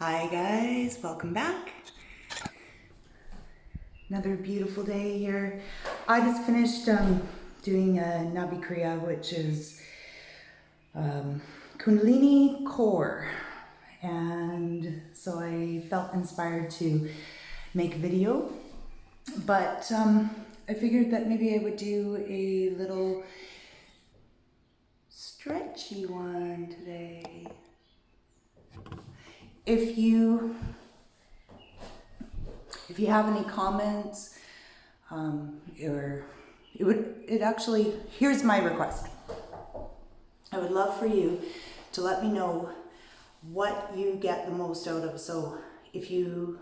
Hi guys, welcome back. Another beautiful day here. I just finished doing a Nabi Kriya, which is Kundalini core. And so I felt inspired to make a video, but I figured that maybe I would do a little stretchy one today. If you have any comments, or here's my request. I would love for you to let me know what you get the most out of. So if you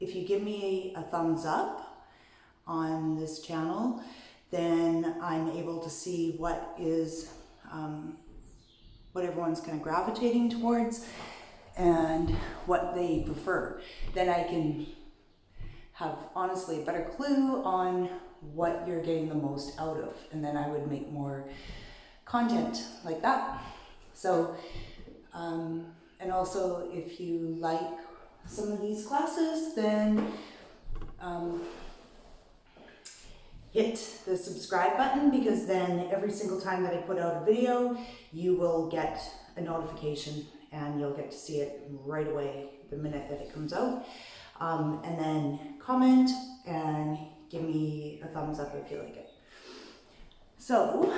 give me a thumbs up on this channel, then I'm able to see what everyone's kind of gravitating towards and what they prefer. Then I can have honestly a better clue on what you're getting the most out of, and then I would make more content like that. So and also if you like some of these classes, then hit the subscribe button, because then every single time that I put out a video, you will get a notification and you'll get to see it right away the minute that it comes out. And then comment and give me a thumbs up if you like it. So,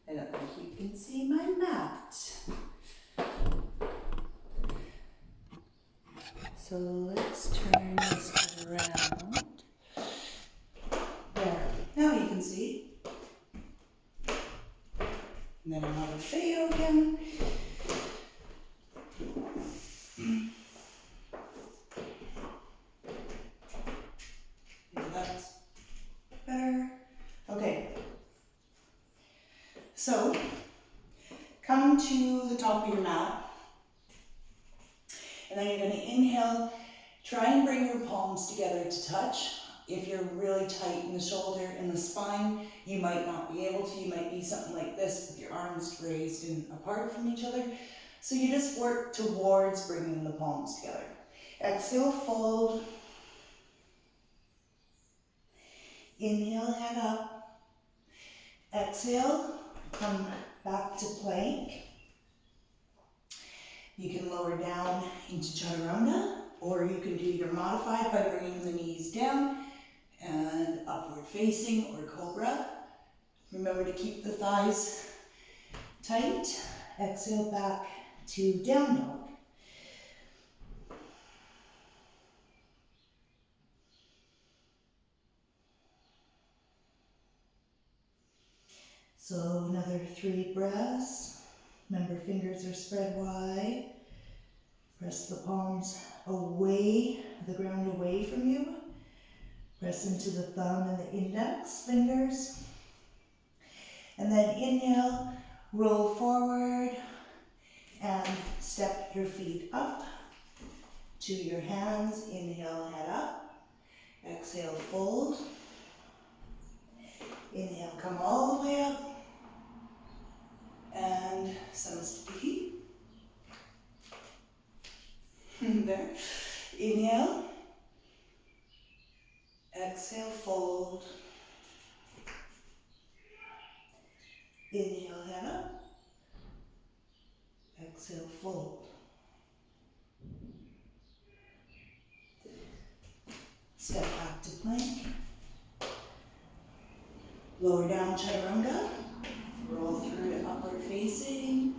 I don't think you can see my mat. So let's turn this around. There, now you can see. And then another video again. That's better. Okay. So, come to the top of your mat. And then you're going to inhale. Try and bring your palms together to touch. If you're really tight in the shoulder and the spine, you might not be able to. You might be something like this with your arms raised and apart from each other. So you just work towards bringing the palms together. Exhale, fold. Inhale, head up. Exhale, come back to plank. You can lower down into chaturanga, or you can do your modified by bringing the knees down and upward facing or cobra. Remember to keep the thighs tight. Exhale back to down dog. So another 3 breaths. Remember, fingers are spread wide. Press the palms away, the ground away from you. Press into the thumb and the index fingers. And then inhale, roll forward and step your feet up to your hands. Inhale, head up. Exhale, fold. Inhale, come all the way up. And samastiti. There. Inhale. Exhale, fold. Inhale, head up. Exhale, fold. Step back to plank. Lower down chaturanga. Roll through to upward facing.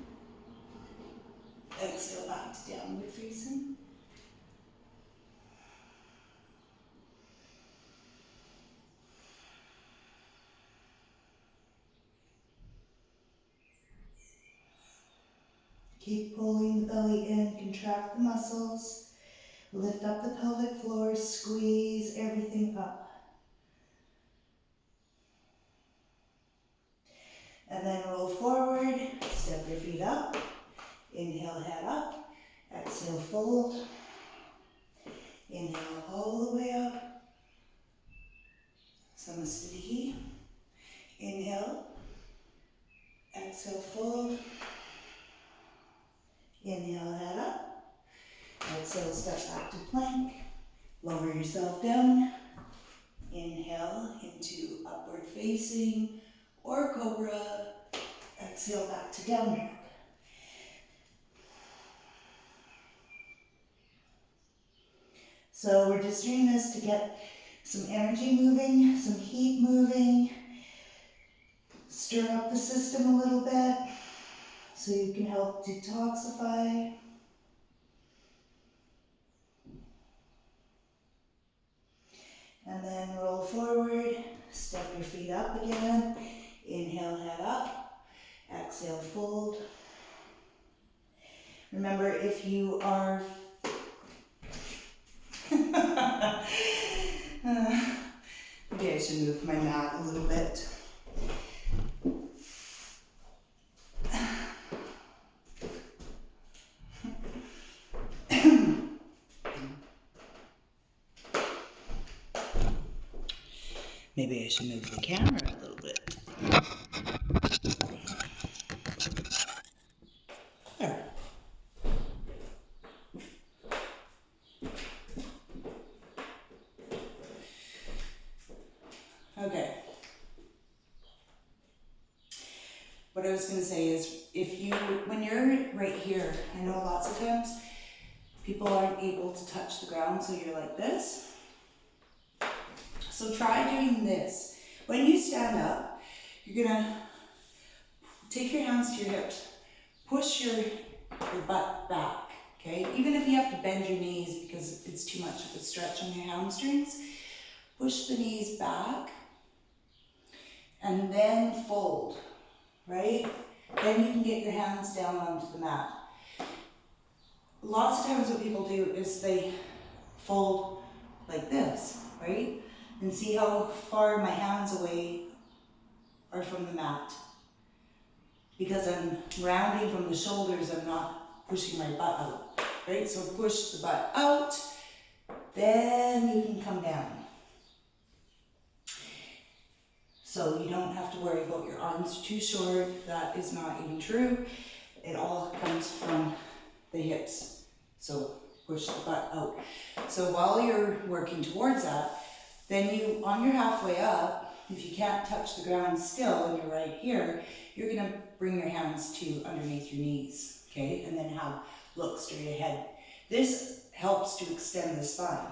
Exhale back to downward facing. Keep pulling the belly in, contract the muscles. Lift up the pelvic floor, squeeze everything up. And then roll forward, step your feet up. Inhale, head up. Exhale, fold. Inhale all the way up. Samastiti. Inhale. Exhale. Exhale, fold. Inhale, head up. Exhale, step back to plank. Lower yourself down. Inhale into upward facing or cobra. Exhale, back to down dog. So we're just doing this to get some energy moving, some heat moving, stir up the system a little bit so you can help detoxify. And then roll forward, step your feet up again. Inhale, head up. Exhale, fold. Remember, if you are maybe I should move my mat a little bit. Maybe I should move the camera a little bit. There. Okay. What I was going to say is, when you're right here, I know lots of times people aren't able to touch the ground, so you're like this. So try doing this. When you stand up, you're going to take your hands to your hips, push your butt back, okay? Even if you have to bend your knees because it's too much of a stretch on your hamstrings, push the knees back and then fold, right? Then you can get your hands down onto the mat. Lots of times what people do is they fold like this, right? And see how far my hands away are from the mat. Because I'm rounding from the shoulders, I'm not pushing my butt out, right? So push the butt out, then you can come down. So you don't have to worry about your arms too short. That is not even true. It all comes from the hips. So push the butt out. So while you're working towards that, then you, on your halfway up, if you can't touch the ground still and you're right here, you're gonna bring your hands to underneath your knees, okay? And then look straight ahead. This helps to extend the spine.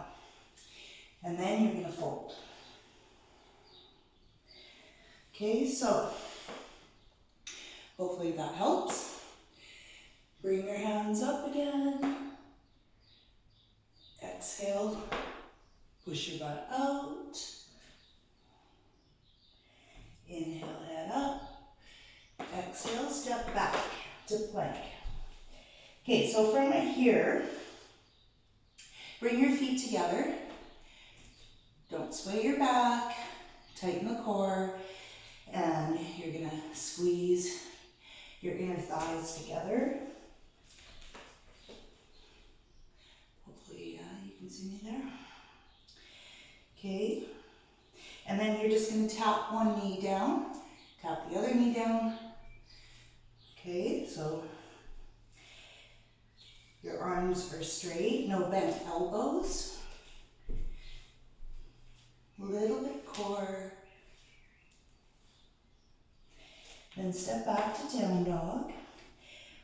And then you're gonna fold. Okay, so hopefully that helps. Bring your hands up again. Exhale, push your butt out. Inhale, head up. Exhale, step back to plank. Okay, so from right here, bring your feet together. Don't sway your back. Tighten the core. And you're gonna squeeze your inner thighs together. Hopefully you can see me there. Okay. And then you're just gonna tap one knee down, tap the other knee down. Okay, so your arms are straight, no bent elbows. Little bit core. Then step back to down dog.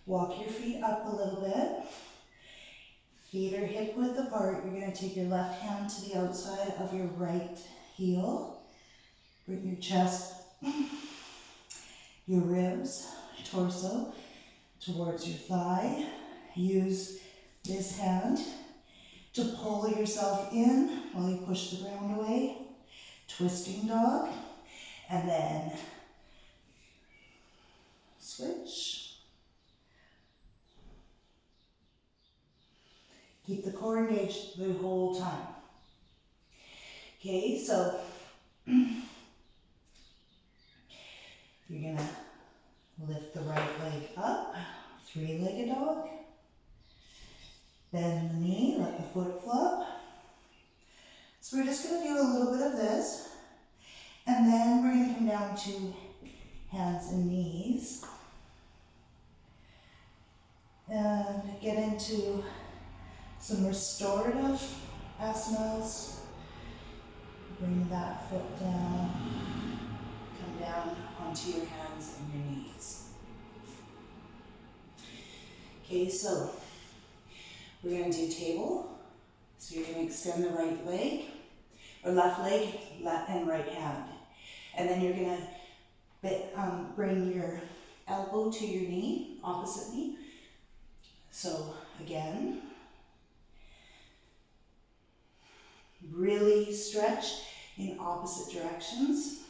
Walk your feet up a little bit. Feet are hip width apart. You're going to take your left hand to the outside of your right heel. Bring your chest, your ribs, torso towards your thigh. Use this hand to pull yourself in while you push the ground away. Twisting dog. And then switch. Keep the core engaged the whole time. Okay, so you're gonna lift the right leg up, three-legged dog. Bend the knee, let the foot flop. So we're just gonna do a little bit of this, and then we're gonna come down to hands and knees. into some restorative asanas. Bring that foot down. Come down onto your hands and your knees. Okay, so we're going to do table. So you're going to extend the right leg, or left leg, left and right hand. And then you're going to bring your elbow to your knee, opposite knee. So again, really stretch in opposite directions.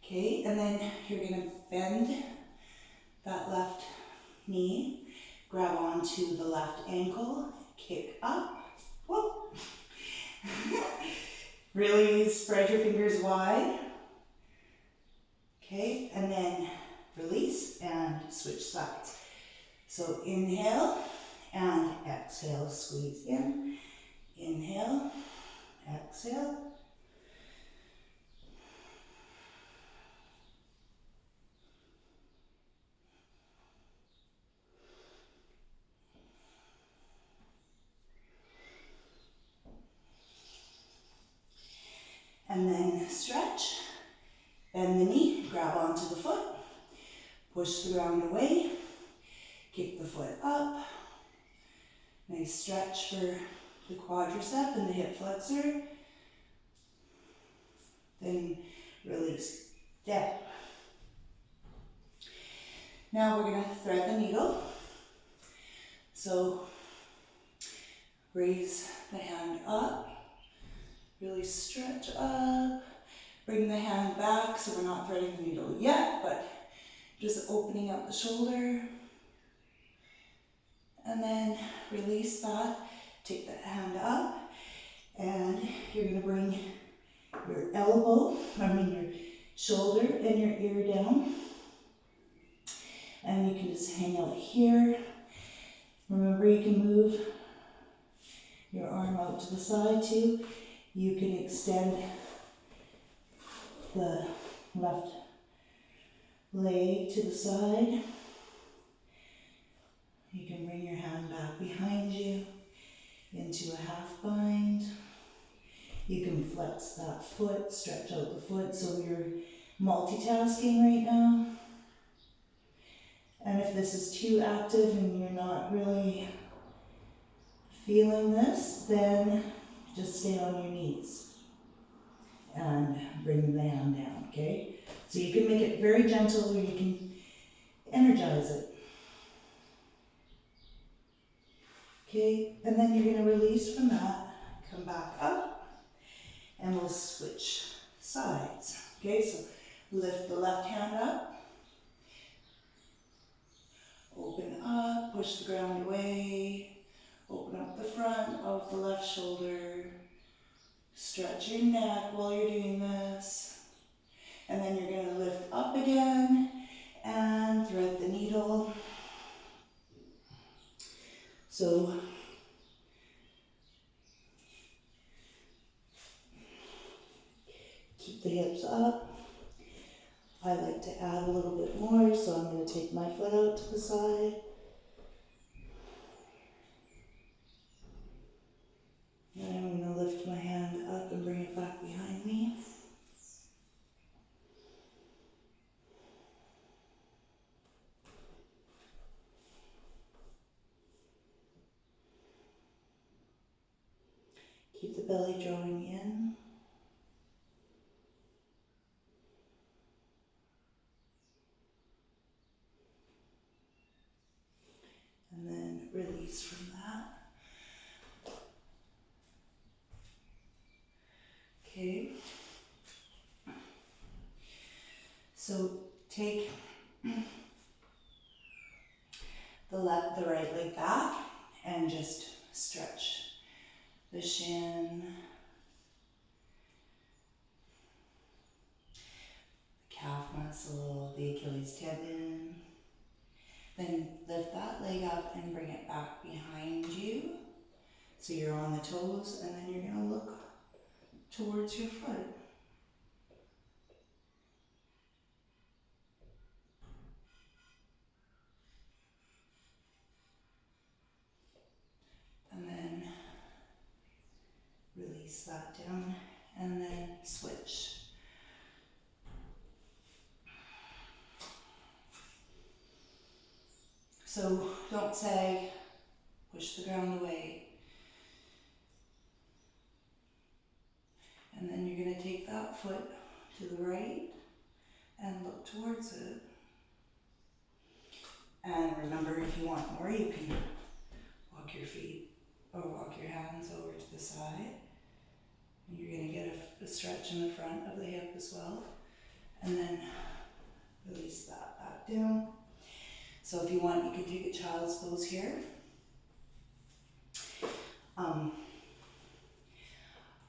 Okay, and then you're going to bend that left knee, grab onto the left ankle, kick up, whoop. Really spread your fingers wide. Okay, and then release and switch sides. So inhale and exhale, squeeze in. Inhale, exhale. And then stretch, bend the knee, grab onto the foot, push the ground away, kick the foot up. Nice stretch for the quadricep and the hip flexor. Then release, down. Now we're going to thread the needle. So raise the hand up, really stretch up, bring the hand back so we're not threading the needle yet, but just opening up the shoulder. And then release that, take the hand up, and you're going to bring your your shoulder and your ear down. And you can just hang out here. Remember, you can move your arm out to the side too. You can extend the left leg to the side. You can bring your hand back behind you into a half bind. You can flex that foot, stretch out the foot, so you're multitasking right now. And if this is too active and you're not really feeling this, then just stay on your knees and bring the hand down, okay? So you can make it very gentle or you can energize it. Okay, and then you're going to release from that, come back up, and we'll switch sides. Okay, so lift the left hand up, open up, push the ground away, open up the front of the left shoulder, stretch your neck while you're doing this, and then you're going to lift up again and thread the needle. So keep the hips up. I like to add a little bit more, so I'm going to take my foot out to the side. And I'm going to lift my hand up and bring it back behind me. Keep the belly drawing in. And then release from that. Okay. So take the right leg back and just stretch the shin, the calf muscle, the Achilles tendon. Then lift that leg up and bring it back behind you. So you're on the toes, and then you're going to look towards your foot. down, and then switch. So don't say, push the ground away. And then you're going to take that foot to the right and look towards it. And remember, if you want more, you can walk your feet or walk your hands over to the side. And you're going to get a stretch in the front of the hip as well. And then release that back down. So if you want, you can take a child's pose here.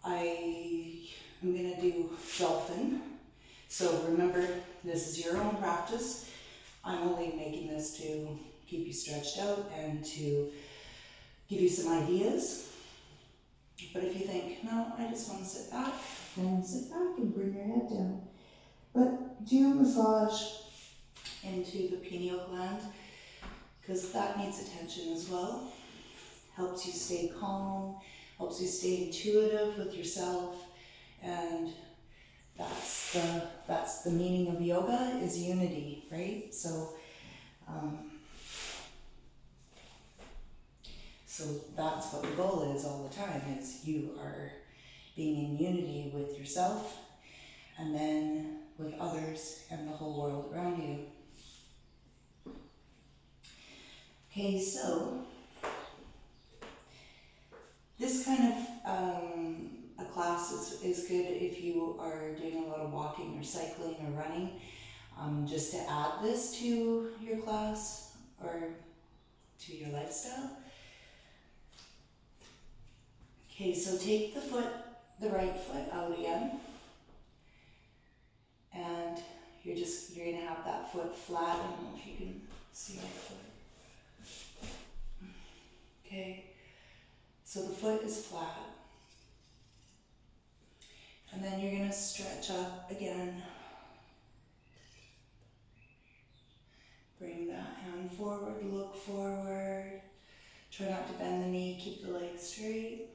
I am going to do dolphin. So remember, this is your own practice. I'm only making this to keep you stretched out and to give you some ideas. But if you think, no, I just want to sit back, then sit back and bring your head down. But do massage into the pineal gland, because that needs attention as well. Helps you stay calm, helps you stay intuitive with yourself, and that's the meaning of yoga, is unity, right? So that's what the goal is all the time, is you are being in unity with yourself and then with others and the whole world around you. Okay, so this kind of a class is good if you are doing a lot of walking or cycling or running, just to add this to your class or to your lifestyle. Okay, so take the right foot out again, and you're going to have that foot flat. I don't know if you can see my foot. Okay, so the foot is flat. And then you're going to stretch up again. Bring that hand forward, look forward. Try not to bend the knee, keep the legs straight.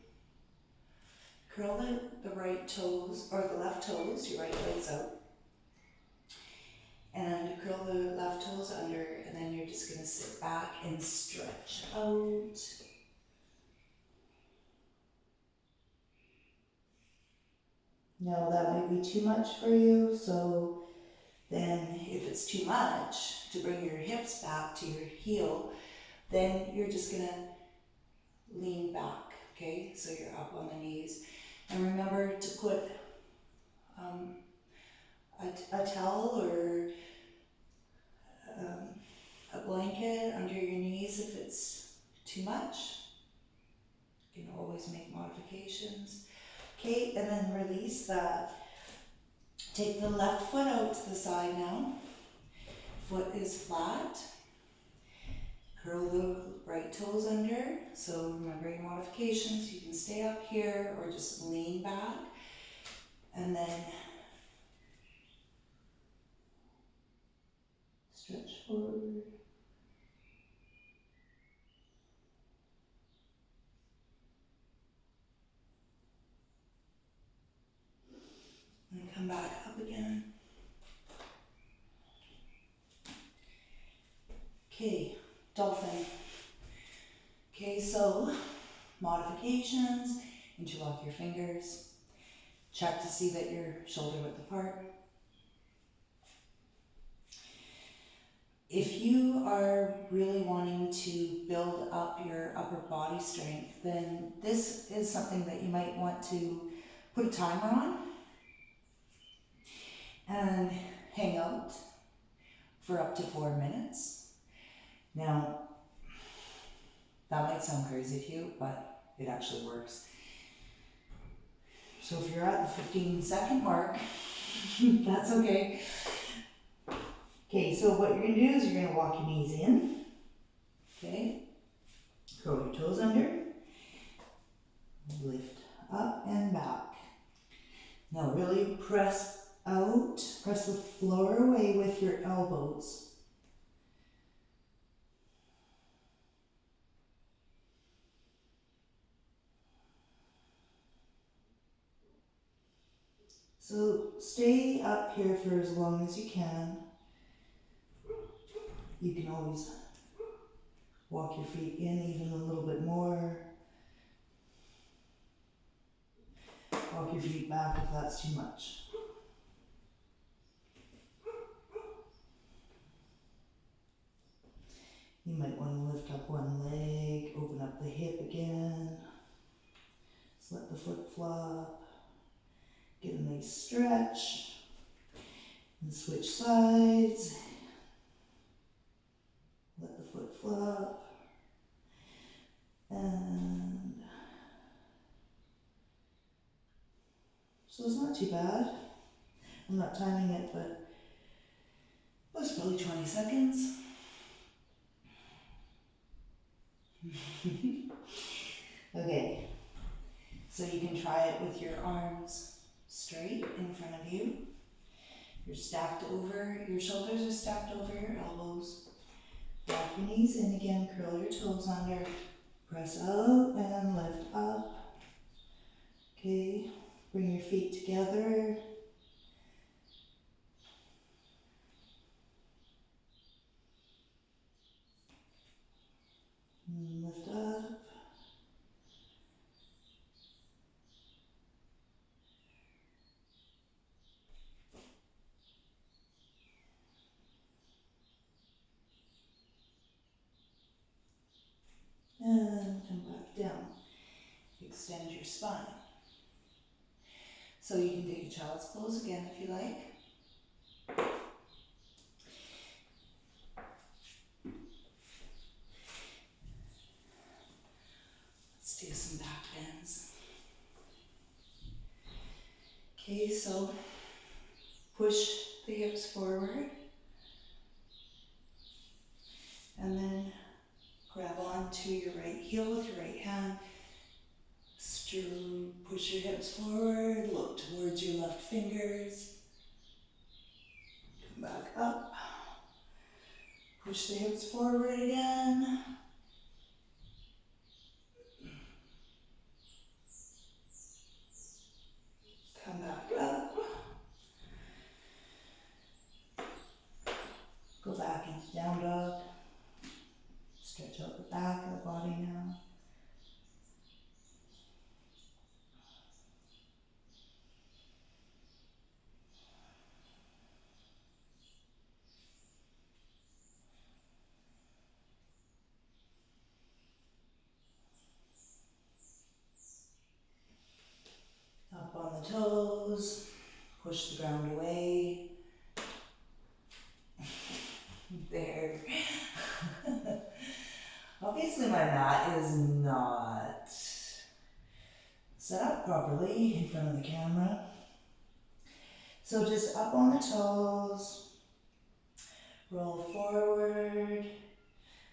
Curl the right toes, or the left toes, your right leg's out. And curl the left toes under, and then you're just going to sit back and stretch out. Now that might be too much for you, so then if it's too much to bring your hips back to your heel, then you're just going to lean back, okay? So you're up on the knees. And remember to put a towel or a blanket under your knees if it's too much. You can always make modifications. Okay, and then release that. Take the left foot out to the side now. Foot is flat. Curl the right toes under. So remember your modifications. You can stay up here or just lean back. And then stretch forward. And come back up again. Okay, dolphin. Okay, so modifications, interlock your fingers. Check to see that you're shoulder width apart. If you are really wanting to build up your upper body strength, then this is something that you might want to put a timer on and hang out for up to 4 minutes. Now, that might sound crazy to you, but it actually works. So if you're at the 15-second mark, that's okay. Okay, so what you're going to do is you're going to walk your knees in. Okay, curl your toes under. Lift up and back. Now really press out, press the floor away with your elbows. So stay up here for as long as you can. You can always walk your feet in even a little bit more. Walk your feet back if that's too much. You might want to lift up one leg, open up the hip again. Just let the foot flop. Get a nice stretch. And switch sides. Let the foot flop. And so it's not too bad. I'm not timing it, but it's probably 20 seconds. Okay, so you can try it with your arms straight in front of you. You're stacked over, your shoulders are stacked over your elbows. Drop your knees in again, curl your toes under. Press out and lift up. Okay, bring your feet together. And lift up. And come back down. Extend your spine. So you can take a child's pose again if you like. Let's do some back bends. Okay, so push the hips forward. And then grab onto your right heel with your right hand. Push your hips forward, look towards your left fingers. Come back up. Push the hips forward again. Come back up. Go back into down dog. Stretch out the back of the body now. Up on the toes. Push the ground away. There. Obviously my mat is not set up properly in front of the camera. So just up on the toes, roll forward,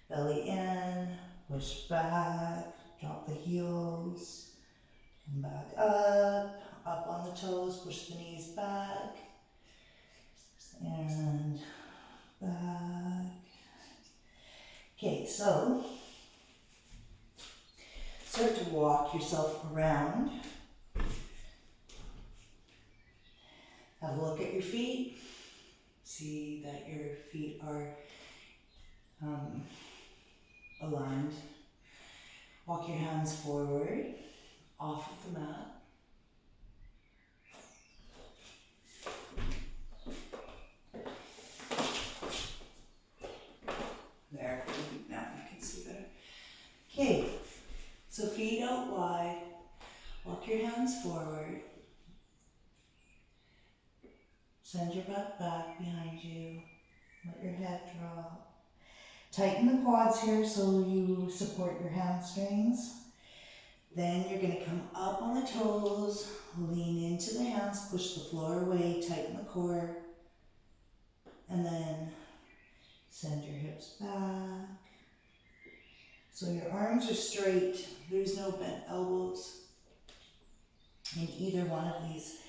belly in, push back, drop the heels, come back up on the toes, push the knees back, and back. Okay, so start to walk yourself around. Have a look at your feet. See that your feet are aligned. Walk your hands forward, off of the mat. There, now you can see better. Okay, so feet out wide. Walk your hands forward. Send your butt back behind you. Let your head drop. Tighten the quads here so you support your hamstrings. Then you're going to come up on the toes, lean into the hands, push the floor away, tighten the core, and then send your hips back. So your arms are straight, there's no bent elbows in either one of these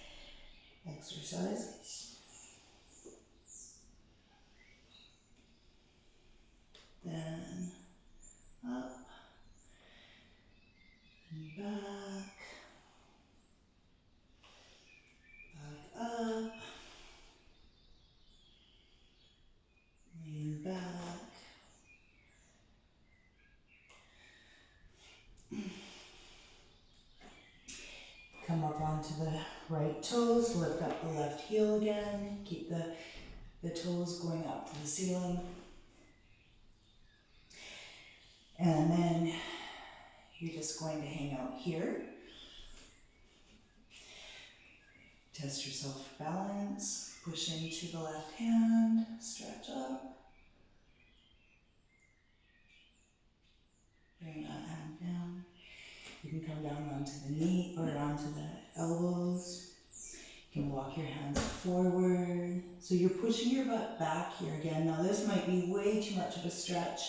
exercises. Then up and back, back the right toes, lift up the left heel again, keep the toes going up to the ceiling. And then you're just going to hang out here. Test yourself for balance, push into the left hand, stretch up. Bring that hand down. You can come down onto the knee or onto the elbows. You can walk your hands forward. So you're pushing your butt back here again. Now this might be way too much of a stretch.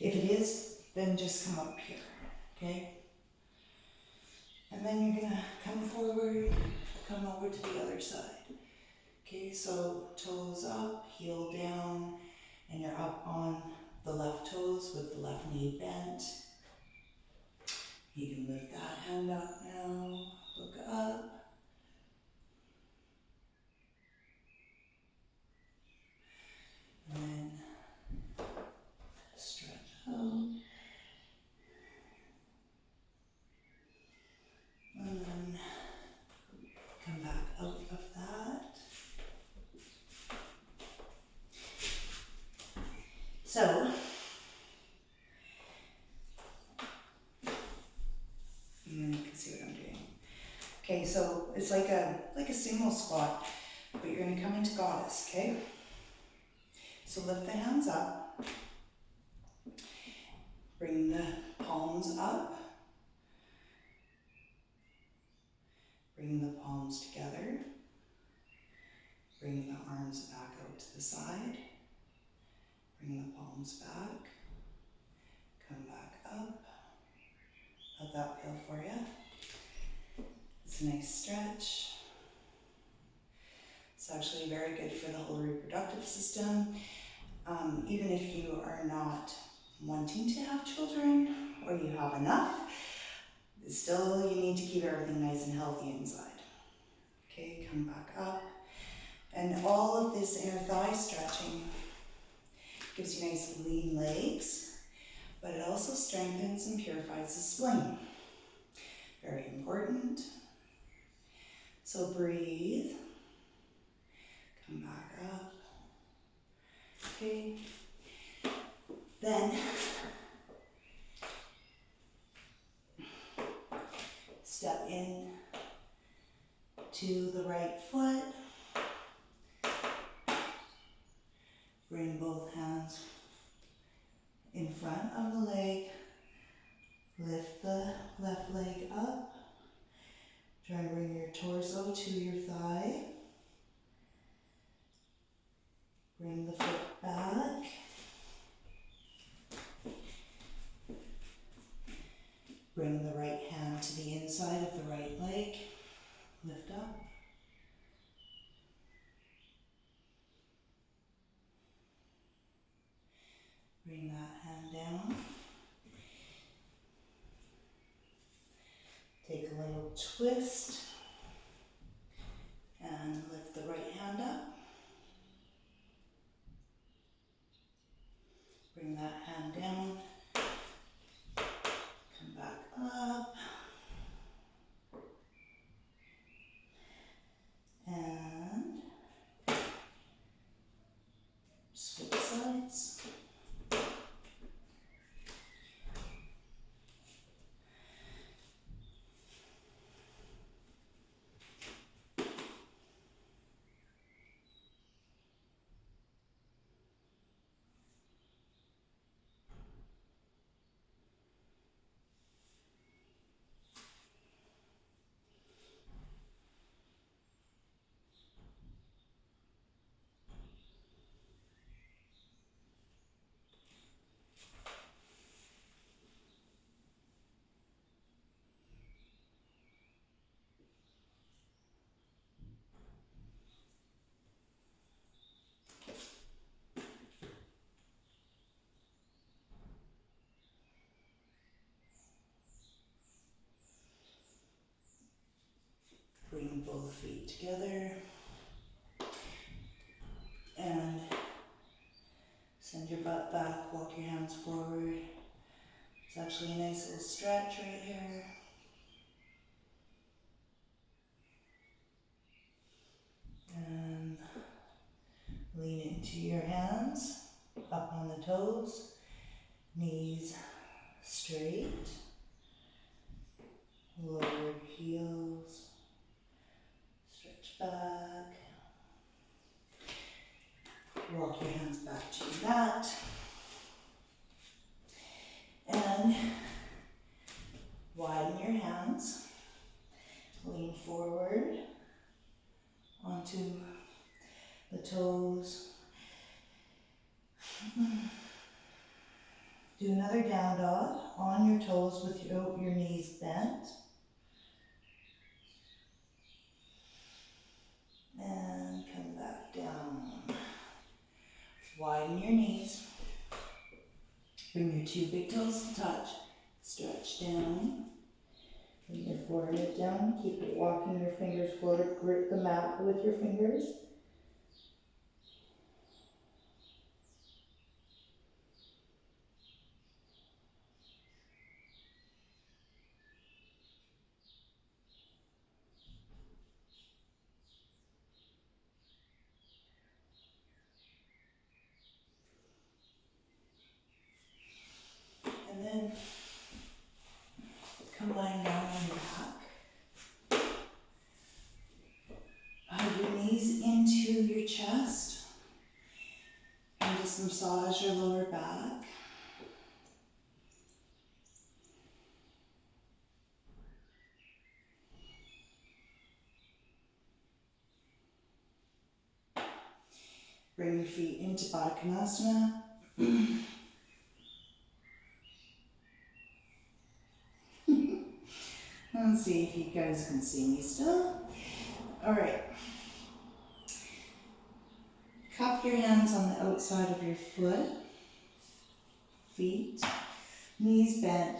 If it is, then just come up here, okay? And then you're gonna come forward, come over to the other side. Okay, so toes up, heel down, and you're up on the left toes with the left knee bent. You can lift that hand up now, look up. And then stretch out. And then come back out of that. So, you can see what I'm doing. Okay, so it's like a single squat, but you're gonna come into goddess, okay? So lift the hands up, bring the palms up, bring the palms together, bring the arms back out to the side, bring the palms back, come back up. How'd that feel for you? It's a nice stretch. It's actually very good for the whole reproductive system. Even if you are not wanting to have children or you have enough, still you need to keep everything nice and healthy inside. Okay, come back up. And all of this inner thigh stretching gives you nice lean legs, but it also strengthens and purifies the spleen. Very important. So breathe. Come back up. Okay. Then step in to the right foot. Bring both hands in front of the leg. Lift the left leg up. Try and bring your torso to your thigh. Bring the foot back. Bring the right hand to the inside of the right leg. Lift up. Bring that hand down. Take a little twist and lift the right hand up. Bring that hand down. Come back up. And switch sides. Bring both feet together and send your butt back, walk your hands forward. It's actually a nice little stretch right here. into your hands, up on the toes, knees straight, lower your heels, stretch back, walk your hands back to your mat, and widen your hands, lean forward onto the toes. Do another down dog on your toes with your knees bent. And come back down. Widen your knees. Bring your two big toes to touch. Stretch down. Bring your forehead down. Keep it walking your fingers forward. Grip the mat with your fingers. And then come lying down on your back. Hug your knees into your chest. And just massage your lower back. Bring your feet into Baddha Konasana. Let's see if you guys can see me still. All right. Cup your hands on the outside of your feet, knees bent.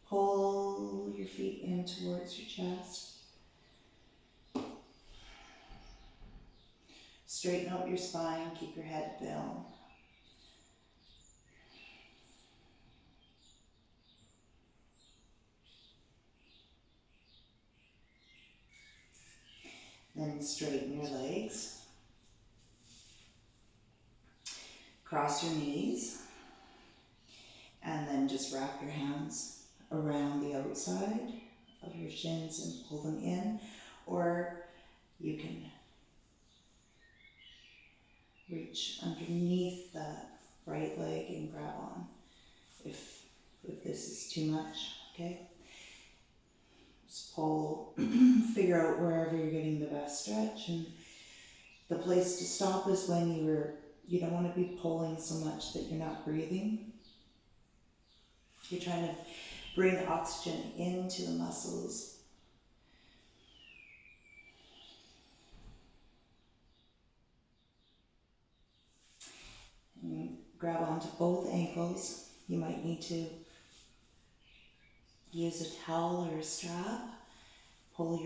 Pull your feet in towards your chest. Straighten out your spine, keep your head down. Then straighten your legs. Cross your knees. And then just wrap your hands around the outside of your shins and pull them in. Or you can reach underneath that right leg and grab on if this is too much, okay? Just pull, figure out wherever you're getting the best stretch, and the place to stop is when you don't want to be pulling so much that you're not breathing. You're trying to bring oxygen into the muscles. And grab onto both ankles. You might need to use a towel or a strap. Pull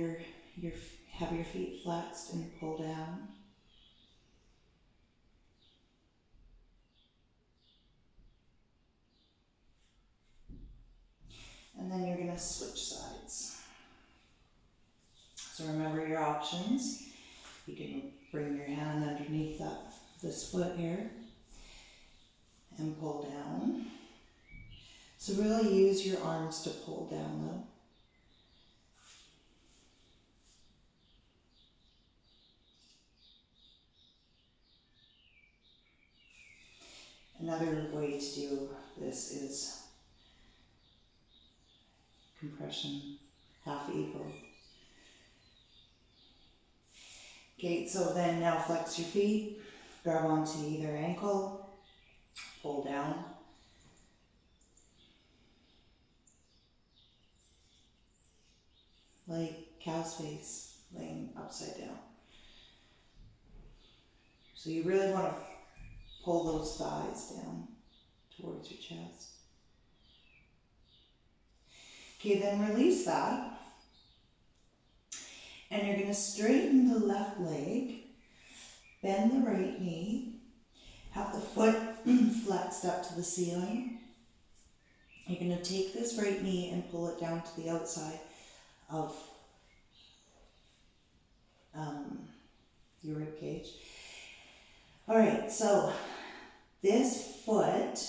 have your feet flexed and pull down. And then you're going to switch sides. So remember your options. You can bring your hand underneath this foot here and pull down. So really use your arms to pull down though. Another way to do this is compression, half eagle. Okay, so then now flex your feet, grab onto either ankle, pull down. Like cow's face, laying upside down. So you really want to pull those thighs down towards your chest. Okay, then release that. And you're going to straighten the left leg, bend the right knee, have the foot flexed up to the ceiling. You're going to take this right knee and pull it down to the outside of your rib cage. All right, so this foot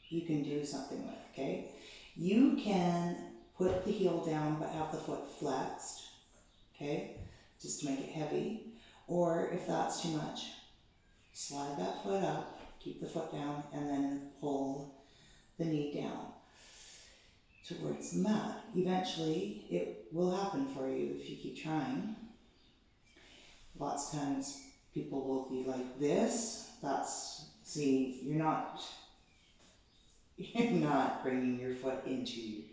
you can do something with, okay? You can put the heel down but have the foot flexed, okay? Just to make it heavy. Or if that's too much, slide that foot up, keep the foot down, and then pull the knee down towards the mat. Eventually, it will happen for you if you keep trying. Lots of times people will be like this. See, you're not bringing your foot into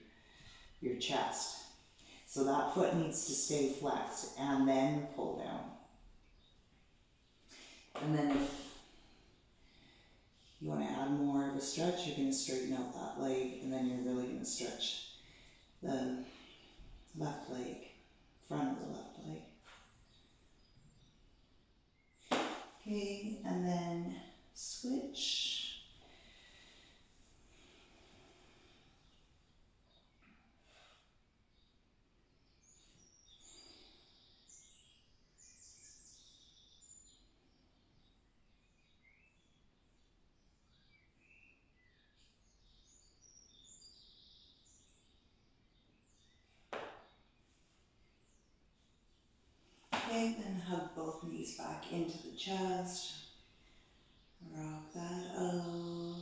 your chest. So that foot needs to stay flexed and then pull down. And then if you want to add more of a stretch, you're going to straighten out that leg, and then you're really going to stretch the left leg, front of the left leg. Okay, and then switch. Okay, then hug both knees back into the chest. Rock that out.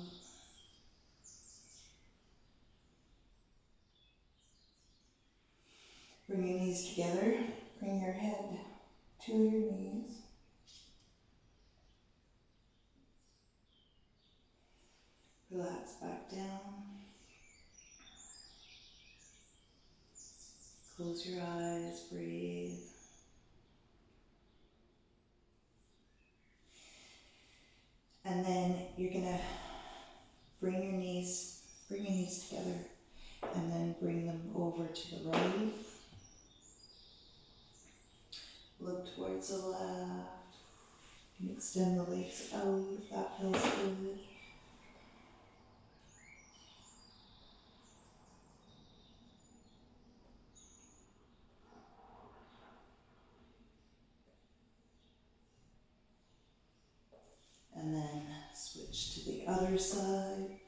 Bring your knees together. Bring your head to your knees. Relax back down. Close your eyes, breathe. And then you're gonna bring your knees together, and then bring them over to the right. Look towards the left. You can extend the legs out if that feels good. And then switch to the other side.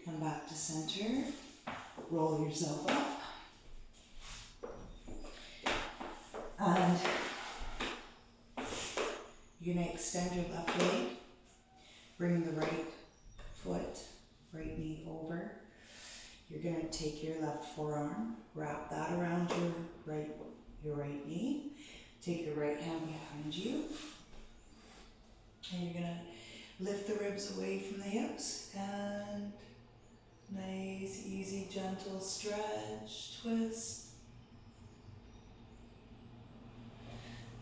Come back to center. Roll yourself up. And you're going to extend your left leg. Bring the right foot, right knee over. You're going to take your left forearm, wrap that around your right knee. Take your right hand behind you. And you're going to lift the ribs away from the hips. And nice, easy, gentle stretch, twist.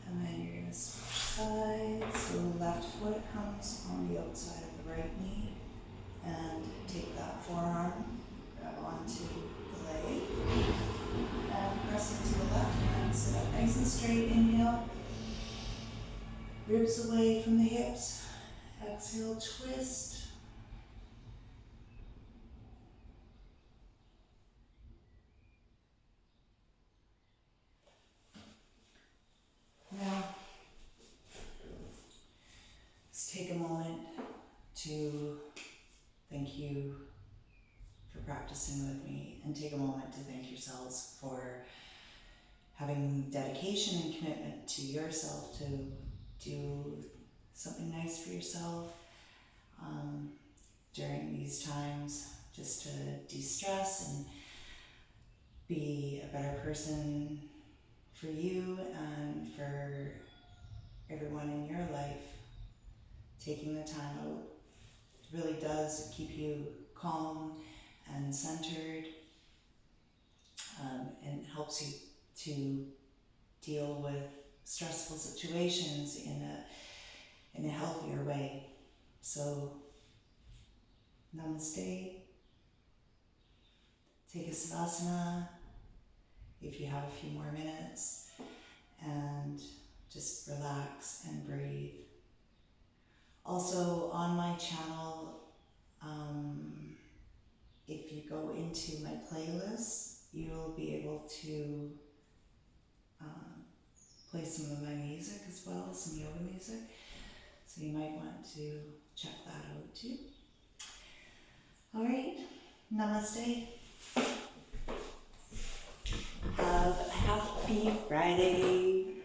And then you're going to switch sides. So the left foot comes on the outside of the right knee. And take that forearm, grab onto the leg. And press into the left hand. Sit up nice and straight. Inhale. Ribs away from the hips. Exhale, twist. Now, let's take a moment to thank you for practicing with me, and take a moment to thank yourselves for having dedication and commitment to yourself to do something nice for yourself during these times, just to de-stress and be a better person for you and for everyone in your life. Taking the time out really does keep you calm and centered, and helps you to deal with stressful situations in a healthier way. So, namaste. take a savasana if you have a few more minutes, and just relax and breathe. Also on my channel, if you go into my playlist, you'll be able to play some of my music as well, some yoga music. So you might want to check that out too. All right, namaste. Have a happy Friday.